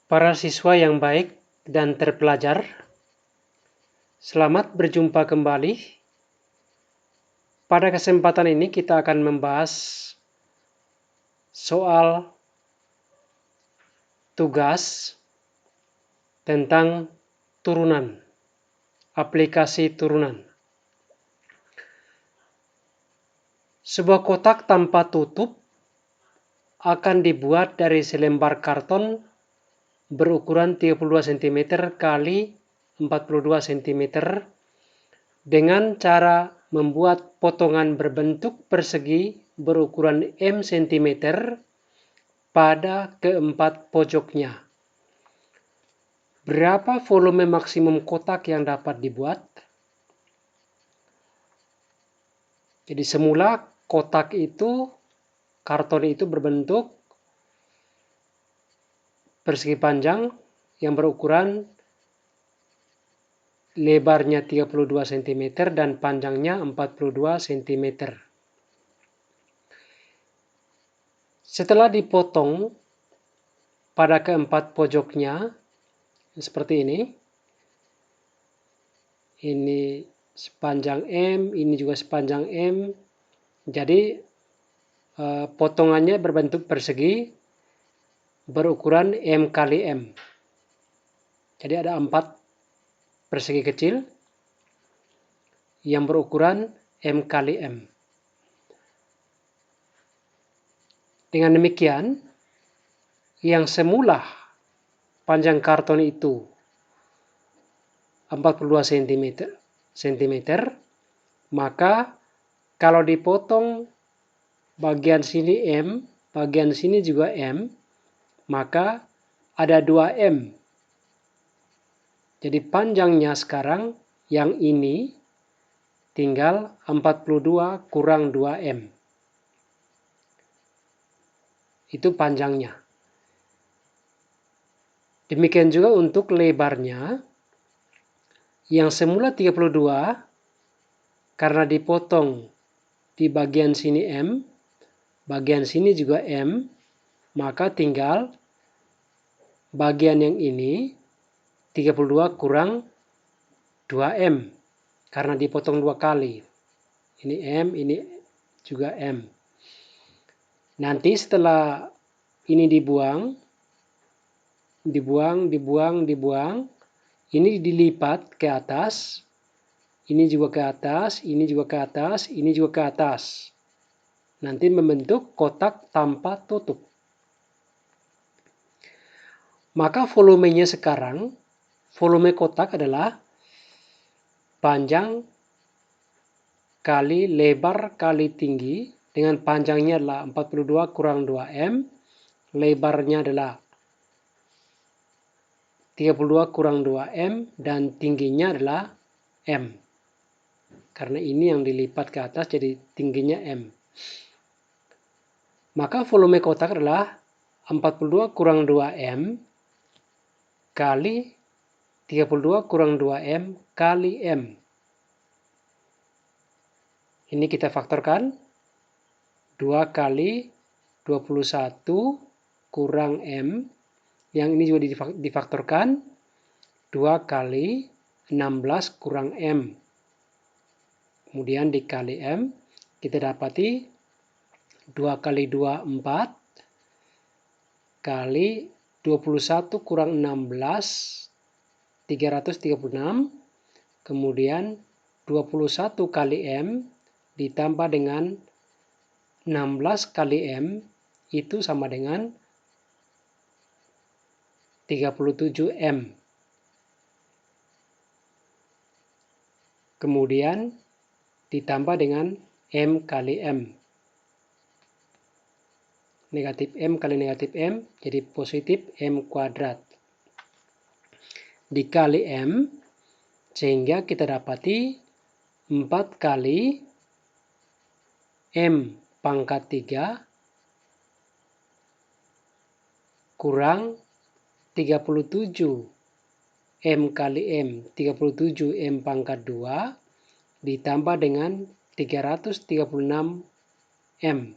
Para siswa yang baik dan terpelajar, selamat berjumpa kembali. Pada kesempatan ini kita akan membahas soal tugas tentang turunan, aplikasi turunan. Sebuah kotak tanpa tutup akan dibuat dari selembar karton berukuran 32 cm kali 42 cm dengan cara membuat potongan berbentuk persegi berukuran M cm pada keempat pojoknya. Berapa volume maksimum kotak yang dapat dibuat? Jadi semula kotak itu, karton itu berbentuk persegi panjang yang berukuran lebarnya 32 cm dan panjangnya 42 cm. Setelah dipotong pada keempat pojoknya, seperti ini sepanjang M, ini juga sepanjang M, jadi potongannya berbentuk persegi berukuran M kali M. Jadi ada 4 persegi kecil yang berukuran M kali M. Dengan demikian, yang semula panjang karton itu 42 cm, maka kalau dipotong bagian sini M, bagian sini juga M, maka ada 2M. Jadi panjangnya sekarang yang ini tinggal 42 kurang 2M. Itu panjangnya. Demikian juga untuk lebarnya. Yang semula 32, karena dipotong di bagian sini M, bagian sini juga M, maka tinggal bagian yang ini 32 kurang 2M, karena dipotong 2 kali. Ini M, ini juga M. Nanti setelah ini dibuang, ini dilipat ke atas, ini juga ke atas, ini juga ke atas, ini juga ke atas. Nanti membentuk kotak tanpa tutup. Maka volumenya sekarang, volume kotak adalah panjang kali lebar kali tinggi, dengan panjangnya adalah 42 kurang 2M, lebarnya adalah 32 kurang 2M, dan tingginya adalah M. Karena ini yang dilipat ke atas jadi tingginya M. Maka volume kotak adalah 42 kurang 2M kali 32 kurang 2M kali M. Ini kita faktorkan. 2 kali 21 kurang M. Yang ini juga difaktorkan. 2 kali 16 kurang M. Kemudian dikali M. Kita dapati 2 kali 2, 4. Kali 21 kurang 16, 336. Kemudian 21 kali M ditambah dengan 16 kali M itu sama dengan 37M. Kemudian ditambah dengan M kali M. Negatif M kali negatif M jadi positif M kuadrat. Dikali M, sehingga kita dapati 4 kali M pangkat 3 kurang 37 M kali M, 37 M pangkat 2 ditambah dengan 336 M.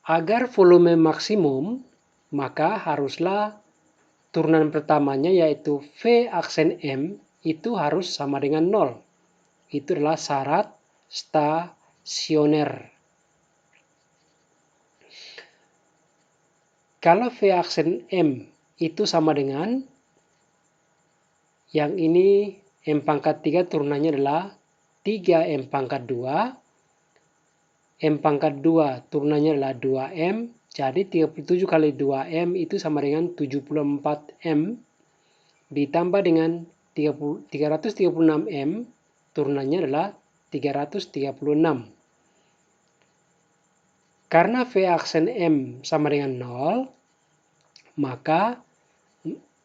Agar volume maksimum, maka haruslah turunan pertamanya yaitu V aksen M itu harus sama dengan 0. Itu adalah syarat stasioner. Kalau V aksen M itu sama dengan, yang ini M pangkat 3 turunannya adalah 3M pangkat 2. M pangkat 2 turunannya adalah 2M. Jadi 37 kali 2M itu sama dengan 74M. Ditambah dengan 336M turunannya adalah 336. Karena V aksen M sama dengan 0, maka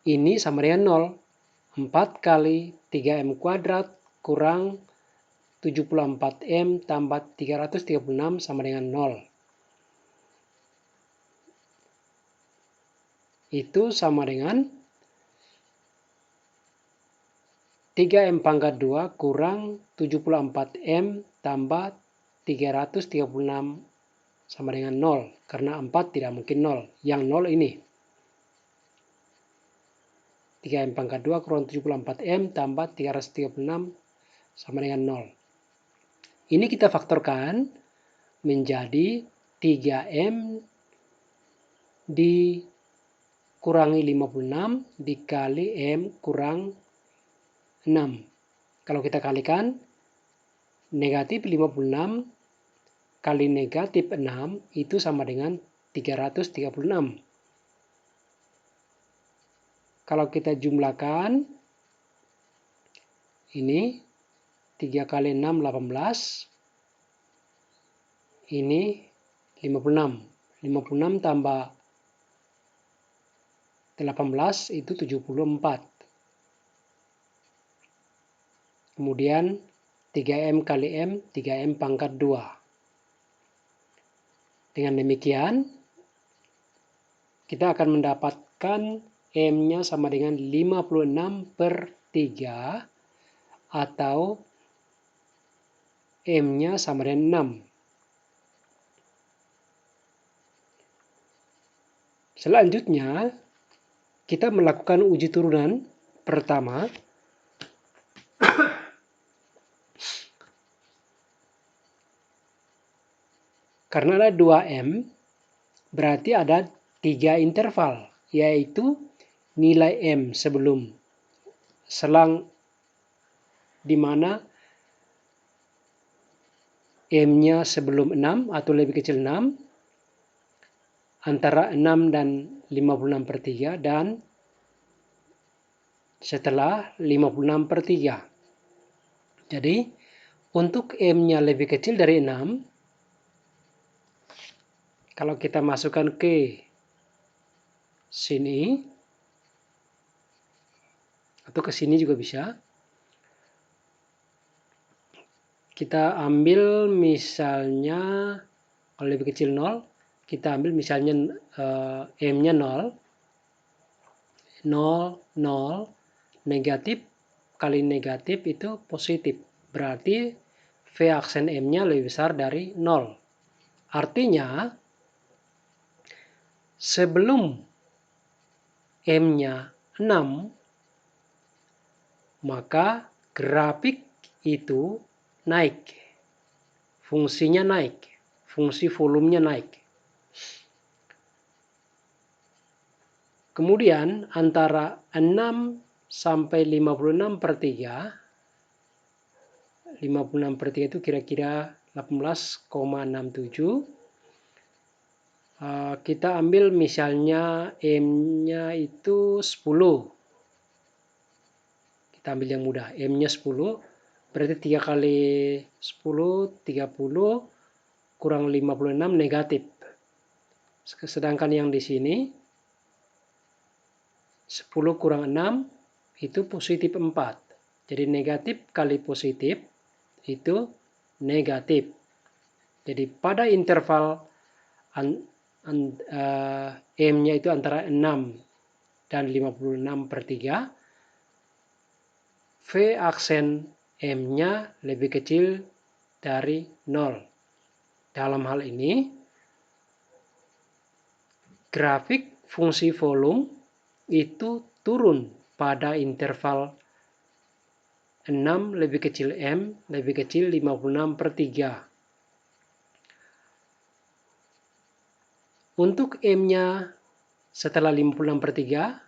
ini sama dengan 0. 4 kali 3M kuadrat kurang 74M tambah 336 sama dengan 0. Itu sama dengan 3M pangkat 2 kurang 74M tambah 336 sama dengan 0. Karena 4 tidak mungkin 0. Yang 0 ini. 3M pangkat 2 kurang 74M tambah 336 sama dengan 0. Ini kita faktorkan menjadi 3M dikurangi 56 dikali M kurang 6. Kalau kita kalikan, negatif 56 kali negatif 6 itu sama dengan 336. Kalau kita jumlahkan, ini 3 kali 6, 18. Ini 56. 56 tambah 18 itu 74. Kemudian 3M kali M, 3M pangkat 2. Dengan demikian, kita akan mendapatkan M-nya sama dengan 56/3 atau M-nya sama dengan 6. Selanjutnya, kita melakukan uji turunan pertama. Karena ada 2M, berarti ada 3 interval, yaitu nilai M sebelum selang di mana M-nya sebelum 6 atau lebih kecil 6, antara 6 dan 56/3, dan setelah 56/3. Jadi, untuk M-nya lebih kecil dari 6, kalau kita masukkan ke sini, atau ke sini juga bisa, kita ambil misalnya, kalau lebih kecil 0, kita ambil misalnya M-nya 0, 0, 0, negatif kali negatif itu positif. Berarti V aksen M-nya lebih besar dari 0. Artinya, sebelum M-nya 6, maka grafik itu naik. Fungsinya naik. Fungsi volumenya naik. Kemudian antara 6 sampai 56/3, 56/3 itu kira-kira 18,67. Kita ambil misalnya M-nya itu 10. Kita ambil yang mudah. M-nya 10, berarti 3 kali 10, 30, kurang 56 negatif. Sedangkan yang di sini, 10 kurang 6, itu positif 4. Jadi negatif kali positif, itu negatif. Jadi pada interval M-nya itu antara 6 dan 56/3, V aksen M-nya lebih kecil dari 0. Dalam hal ini, grafik fungsi volume itu turun pada interval 6 lebih kecil M lebih kecil 56/3. Untuk M-nya setelah 56/3,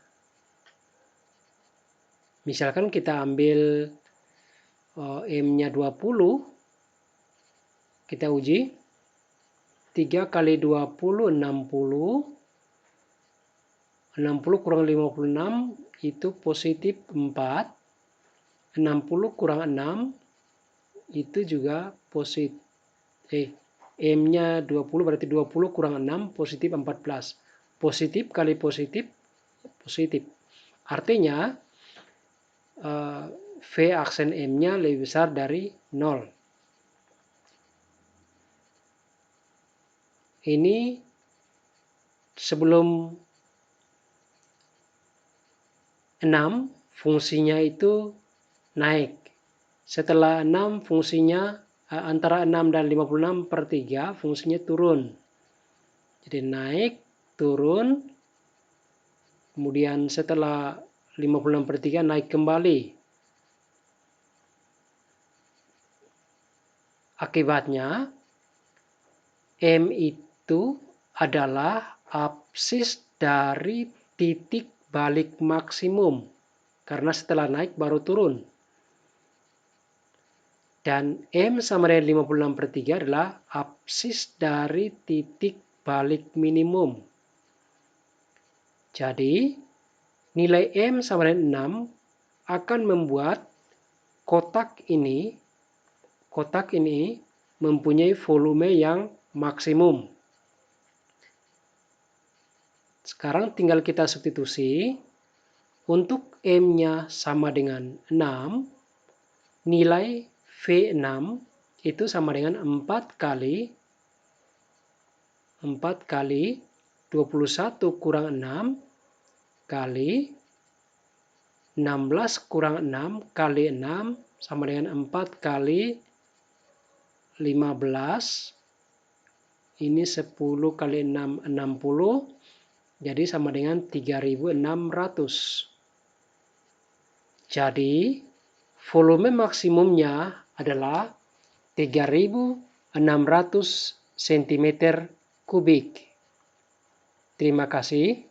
misalkan kita ambil M-nya 20, kita uji. 3 kali 20, 60. 60 kurang 56 itu positif 4. 60 kurang 6 itu juga positif. M-nya 20 berarti 20 kurang 6 positif 14. Positif kali positif, positif. Artinya V aksen M-nya lebih besar dari 0. Ini sebelum 6 fungsinya itu naik. Setelah 6 fungsinya antara 6 dan 56/3 fungsinya turun. Jadi naik, turun, kemudian setelah 56/3 naik kembali. Akibatnya M itu adalah absis dari titik balik maksimum. Karena setelah naik baru turun. Dan M sama dengan 56/3 adalah absis dari titik balik minimum. Jadi, nilai M sama dengan 6 akan membuat kotak ini mempunyai volume yang maksimum. Sekarang tinggal kita substitusi. Untuk M-nya sama dengan 6, nilai V6 itu sama dengan 4 kali 21 kurang 6 kali 16 kurang 6 kali 6 sama dengan 4 kali 15. Ini 10 kali 6, 60. Jadi sama dengan 3600. Jadi volume maksimumnya adalah 3600 cm3. Terima kasih.